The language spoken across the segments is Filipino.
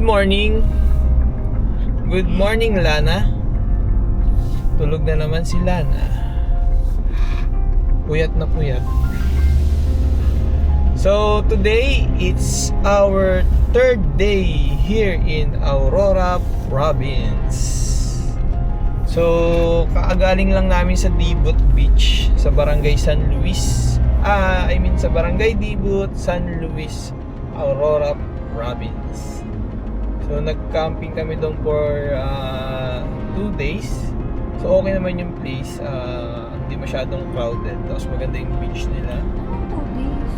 morning. Good morning, Lana. Tulog na naman si Lana. Puyat na puyat. So today, it's our third day here in Aurora Province. So kaagaling lang namin sa Dibut Beach sa Barangay San Luis. Sa Barangay Dibut, San Luis, Aurora Province. So nag-camping kami doon for 2 days. So okay naman yung place, hindi masyadong crowded. Tapos maganda yung beach nila. 2 days?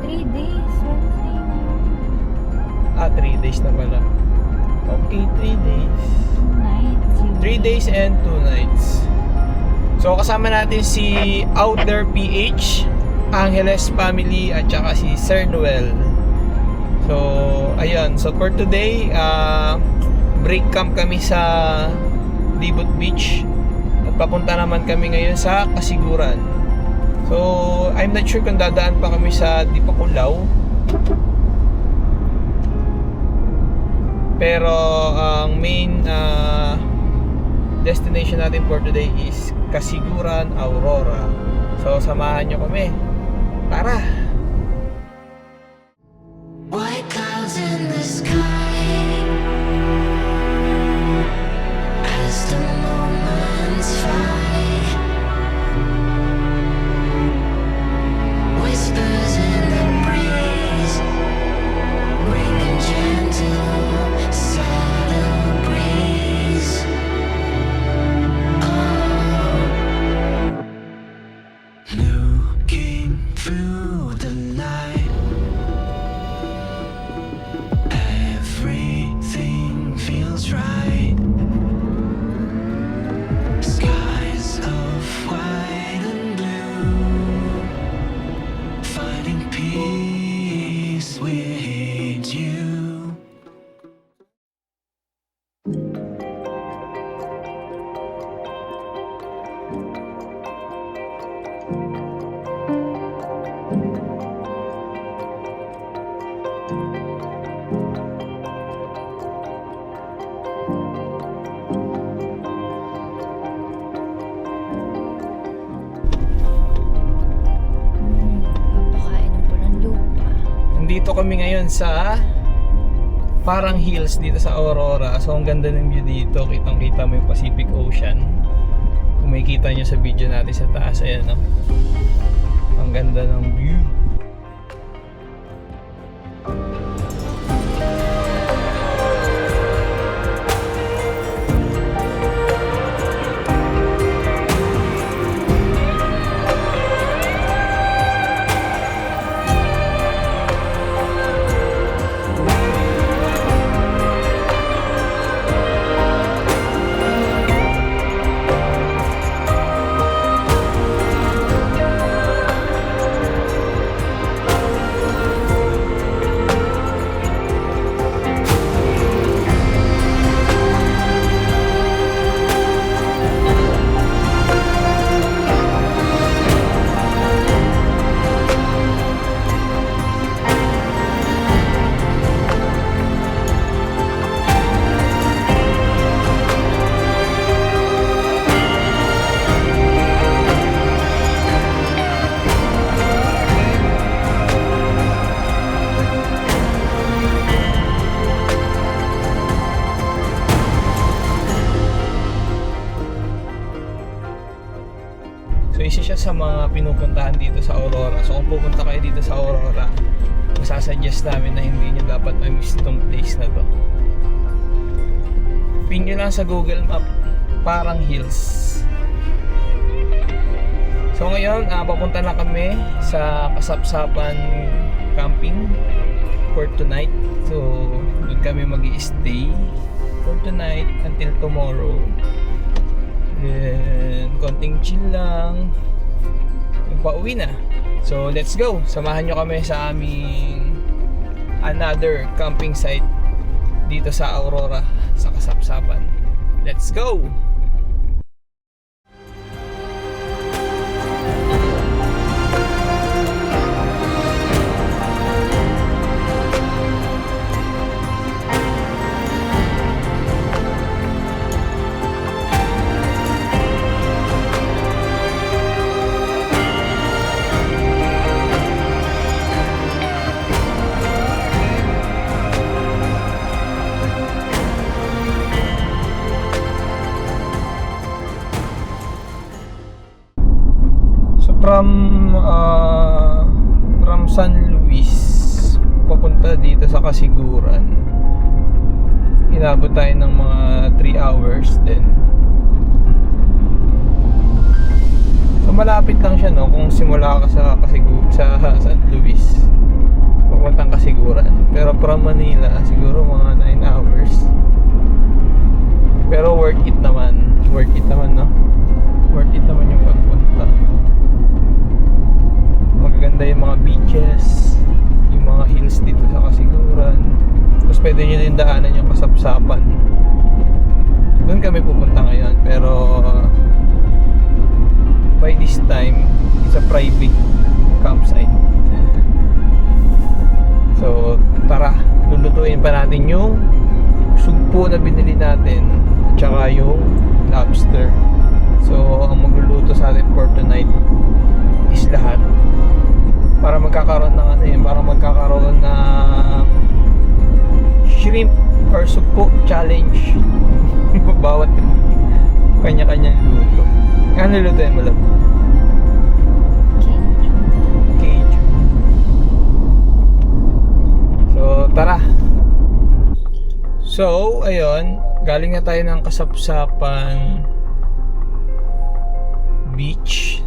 3 days? Wednesday na. 3 days na pala. Okay, 3 days. 2 nights. 3 days and 2 nights. So kasama natin si Outer PH, Angeles family, at saka si Sir Noel. So ayun, so for today, break camp kami sa Dibut Beach at papunta naman kami ngayon sa Kasiguran. So I'm not sure kung dadaan pa kami sa Dipakulaw, pero ang main destination natin for today is Kasiguran, Aurora. So samahan nyo kami. Tara! White clouds in the sky as the moments fly. Whispers in the breeze, bringing gentle, subtle breeze. Looking through the night. Everything feels right. Skies of white and blue, finding peace with you. Papakain po ng lupa. Nandito kami ngayon sa Parang Hills dito sa Aurora. So ang ganda ng view dito. Kitang kita mo yung Pacific Ocean. Kung makikita nyo sa video natin sa taas, ayan, no? Ang ganda ng view. So isa siya sa mga pinupuntahan dito sa Aurora. So kung pupunta kayo dito sa Aurora, masasuggest namin na hindi nyo dapat ma-miss itong place na to. Pin nyo lang sa Google Map, Parang Hills. So ngayon, papunta na kami sa Kasapsapan Camping for tonight. So doon kami mag-i-stay for tonight until tomorrow. Then konting chill lang, pauwi na. So let's go, samahan nyo kami sa aming another camping site dito sa Aurora, sa Kasapsapan. Let's go! inabot tayo ng mga 3 hours din. So malapit lang siya, no, kung simula ka sa San Luis papuntang Kasiguran. Pero from Manila siguro mga 9 hours. Pero worth it naman, no? Worth it naman yung pagpunta. Magaganda yung mga beaches, yung mga hills dito sa Kasiguran. Tapos pwede nyo din daanan yung Kasapsapan. Doon kami pupunta ngayon, pero by this time it's a private campsite. So tara, lulutuin pa natin yung sugpo na binili natin at saka yung lobster. So ang magluluto sa atin for tonight is lahat para magkakaroon ng para magkakaroon ng shrimp or sugpo challenge. Bawat kanya-kanyang luto. Ano lutuin mo lang? Cage. So tara. So ayun, galing na tayo ng Kasapsapan Beach.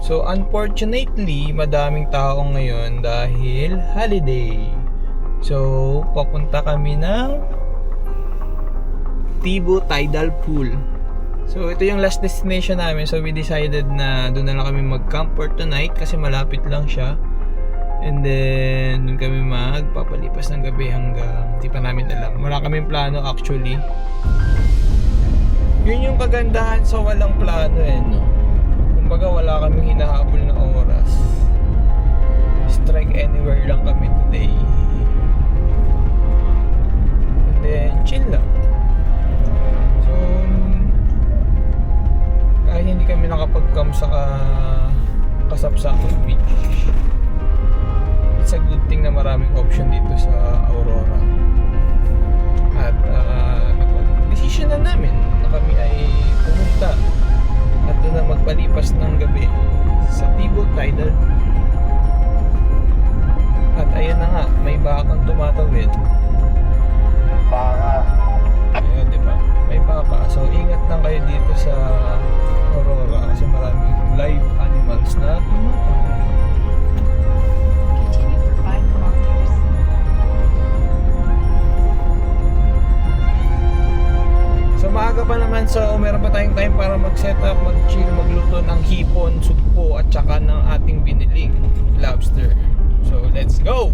So unfortunately, madaming tao ngayon dahil holiday. So papunta kami ng Tibo Tidal Pool. So ito yung last destination namin. So we decided na doon na lang kami mag-camp for tonight kasi malapit lang siya. And then doon kami magpapalipas ng gabi hanggang di pa namin alam. Wala kaming plano actually. Yun yung kagandahan sa walang plano no. Kumbaga wala kaming hinahabol na oras. Strike anywhere lang kami today. And then chill lang. So kahit hindi kami nakapag-camp sa Kasapsapan Beach, it's a good thing na maraming option dito sa Aurora. At decision na namin na kami ay pumunta at doon na magpalipas ng gabi sa Tibo Tidal. At ayun na nga, may bakang tumatawid. Baka. Ayun, diba? May baka. So ingat lang kayo dito sa Aurora kasi maraming live animals na tumatawid. Continue for 5 kilometers. So maaga pa naman, so meron pa tayong time para mag-set up, mag-chill, magluto ng hipon, sugpo at saka ng ating biniling lobster. So let's go!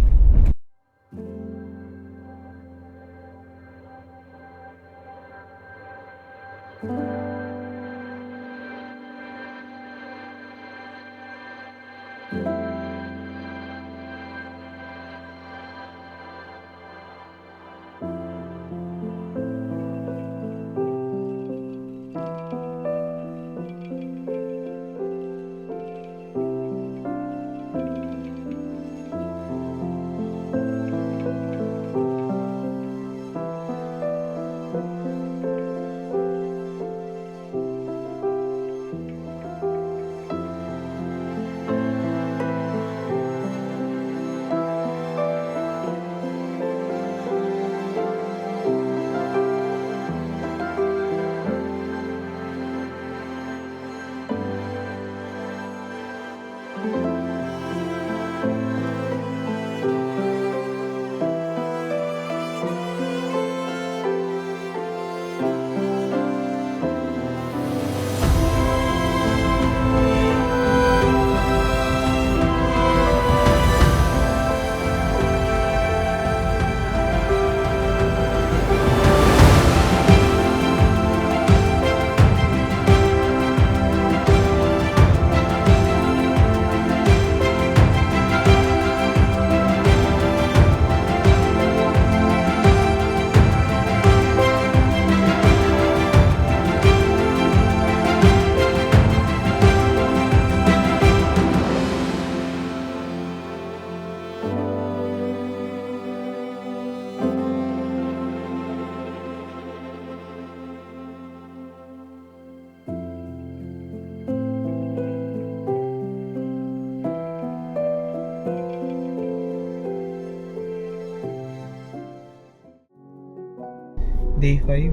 Day 5.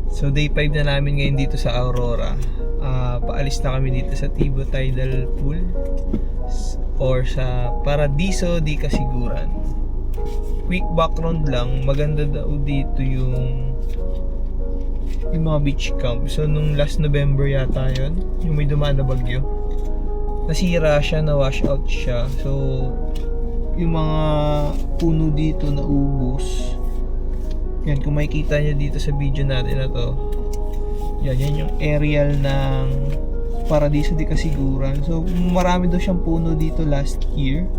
So day 5 na namin ngayon dito sa Aurora. Paalis na kami dito sa Tibo Tidal Pool or sa Paradiso di Kasiguran. Quick background lang, maganda daw dito yung mga beach camp. So nung last November yata yun, yung may dumaan na bagyo, nasira siya, na wash out siya. So yung mga puno dito na ubos. Yan, kung makikita nyo dito sa video natin na to, yan yung aerial ng Paradiso di Kasiguran. So marami daw siyang puno dito last year.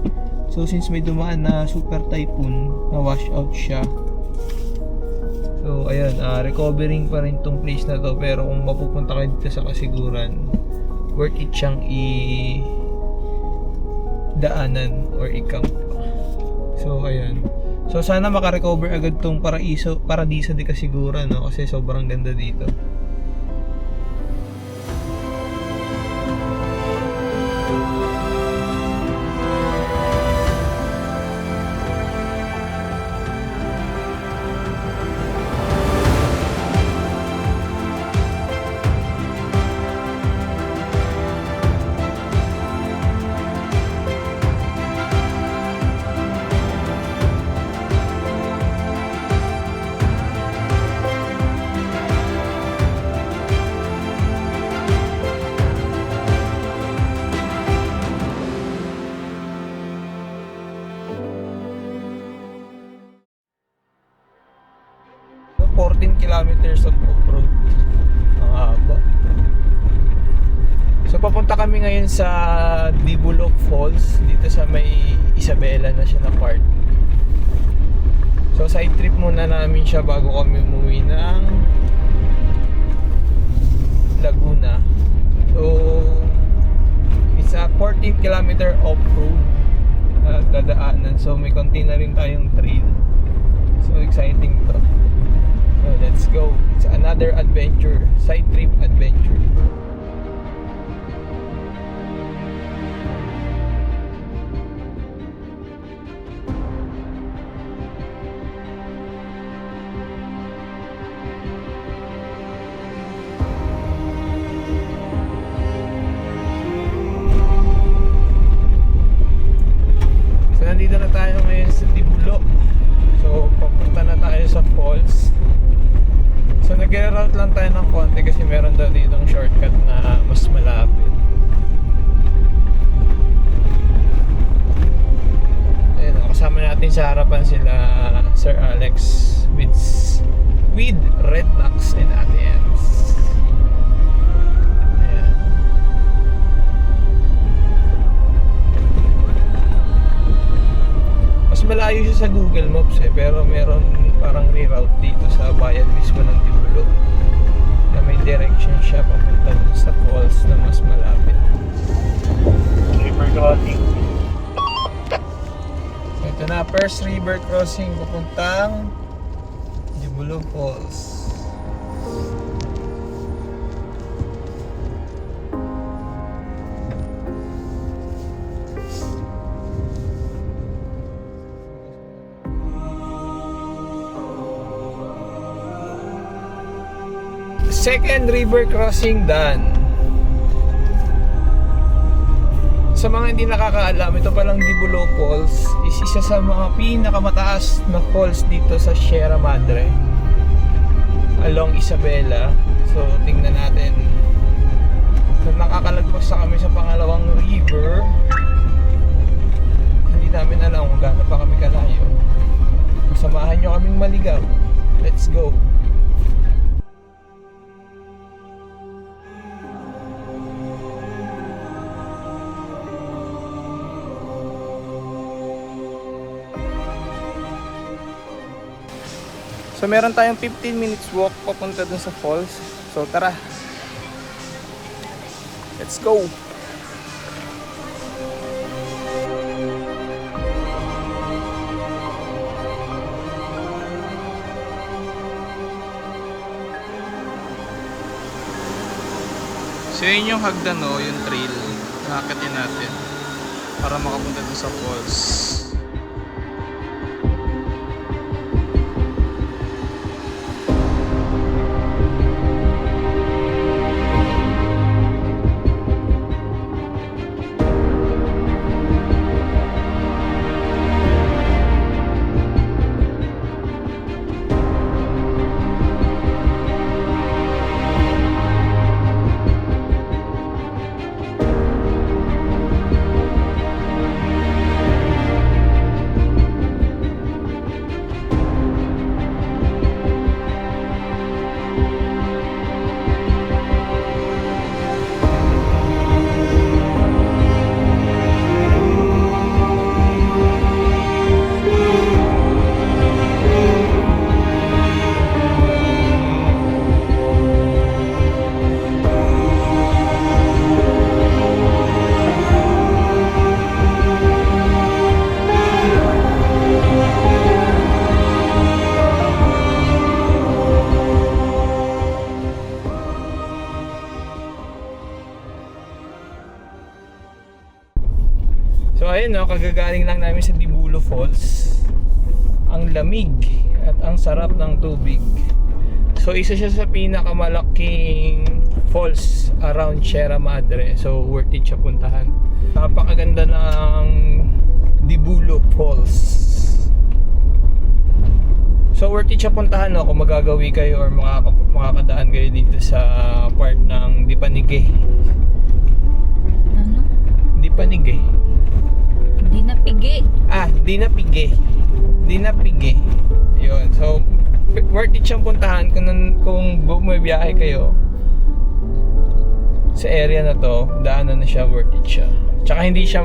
So since may dumaan na super typhoon, na wash out siya. So ayun, recovering pa rin tong place na to. Pero kung mapupunta kayo dito sa Kasiguran, worth it siyang daanan or i-camp. So ayun. So sana makarecover agad tong Paradiso di Kasiguran, no? Kasi sobrang ganda dito. No, 14 kilometers of off-road. Ang haba. So papunta kami ngayon sa Dibulok Falls, dito sa may Isabela na siya na part. So side trip muna namin siya bago kami umuwi ng Laguna. So it's a 14 kilometer off-road dadaanan. So may konti na rin tayong trail. So exciting to. So let's go. It's another adventure, side trip adventure. So nandito na tayo ngayon sa Dibulok. So papunta na tayo sa falls. So nag-route lang tayo ng konti kasi meron daw ditong shortcut na mas malapit. Ayun, kasama natin sa harapan sila Sir Alex with Rednax and Ate Ems. Ayan. Mas malayo siya sa Google Maps pero meron parang reroute dito sa bayan mismo ng Dibulok na may direction siya papunta sa falls na mas malapit. River crossing. So ito na, first river crossing papuntang Dibulok Falls. Second river crossing done. Sa mga hindi nakakaalam, ito palang Dibulok Falls is isa sa mga pinakamataas na falls dito sa Sierra Madre along Isabela. So tingnan natin. So nakakalagpas na kami sa pangalawang river. Hindi namin alam kung gaano pa kami kalayo. Samahan nyo kaming maligaw. Let's go. So meron tayong 15 minutes walk papunta dun sa falls. So tara. Let's go. So yun yung hagdan, no, yung trail. Nakakatin natin para makapunta dun sa falls. kagagaling lang namin sa Dibulo Falls. Ang lamig at ang sarap ng tubig. So isa siya sa pinakamalaking falls around Sierra Madre. So worth it siya puntahan. Napakaganda ng Dibulo Falls. So worth it siya puntahan, no, kung magagawi kayo or makakadaan kayo dito sa part ng Dipanige. Ano? Dipanige. Di napigi. Dinapige. Dinapige. Yun. So worth it siyang puntahan kung bumibiyahe kayo sa area na to. Daanan na siya, worth it siya. Tsaka hindi siya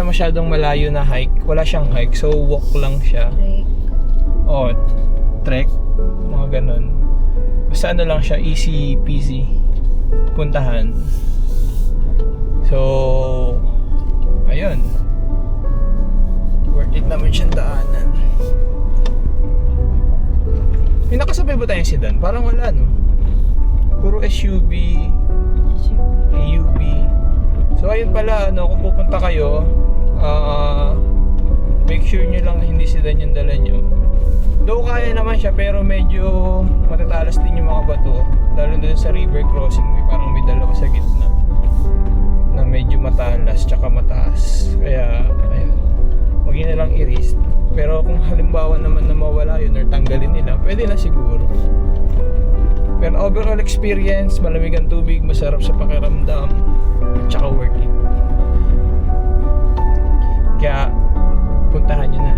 masyadong malayo na hike. Wala siyang hike, so walk lang siya. Break. Trek, mga ganun. Basta ano lang siya, easy peasy puntahan. So ayun, worth it naman siyang daanan. May nakasabay ba tayong sedan? Parang wala, no? Puro SUV, AUV. So ayun pala, no, kung pupunta kayo, make sure nyo lang na hindi sedan yung dala nyo. Though kaya naman siya, pero medyo matatalas din yung mga bato. Lalo dun sa river crossing, parang may dalawa sa gitna na medyo matalas tsaka mataas. Kaya ayun, huwag nyo na lang i-risk. Pero kung halimbawa naman na mawala yun or tanggalin nila, pwede na siguro. Pero overall experience, malamig ang tubig, masarap sa pakiramdam, at tsaka worth it. Kaya puntahan nyo na.